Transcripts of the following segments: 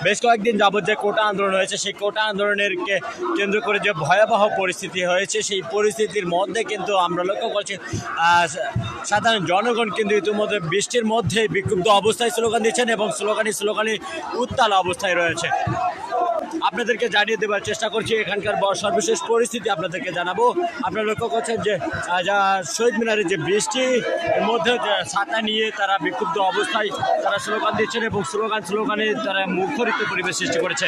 বেশ কয়েকদিন যাবত যে কোটা আন্দোলন হয়েছে সেই কোটা আন্দোলনের কেন্দ্র করে যে ভয়াবহ পরিস্থিতি হয়েছে সেই পরিস্থিতির মধ্যে কিন্তু আমরা লক্ষ্য করছি সাধারণ জনগণ কিন্তু ইতিমধ্যে বৃষ্টির মধ্যে বিক্ষুব্ধ অবস্থায় স্লোগান দিচ্ছেন এবং স্লোগানে উত্তাল অবস্থায় রয়েছে। আপনাদেরকে জানিয়ে দেওয়ার চেষ্টা করছি এখানকার সর্বশেষ পরিস্থিতি আপনাদেরকে জানাবো। আপনারা লক্ষ্য করছেন যে শহীদ মিনারে যে বৃষ্টির মধ্যে ছাতা নিয়ে তারা বিক্ষুব্ধ অবস্থায় তারা স্লোগান দিচ্ছেন এবং স্লোগানে তারা মুখরিত পরিবেশ সৃষ্টি করেছে।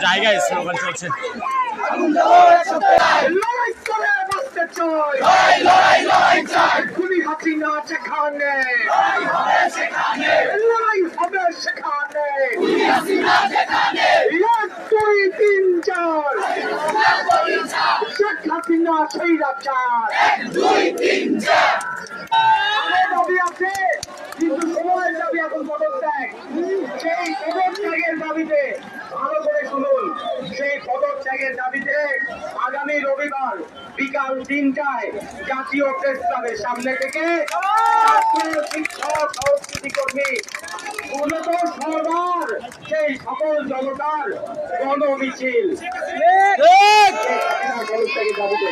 জায়গায় স্লোগান চলছে। কিন্তু সময়ের দাবি এখন পদত্যাগ। সেই পদত্যাগের দাবিতে ভালো করে শুনুন, সেই পদত্যাগের দাবিতে আগামী রবিবার বিকাল 3টায় জাতীয় প্রেস ক্লাবের সামনে থেকে শিক্ষক সংস্কৃতি কর্মী উন্নত সরকার সেই সকল জনতার গণমিছিল পদত্যাগের দাবিতে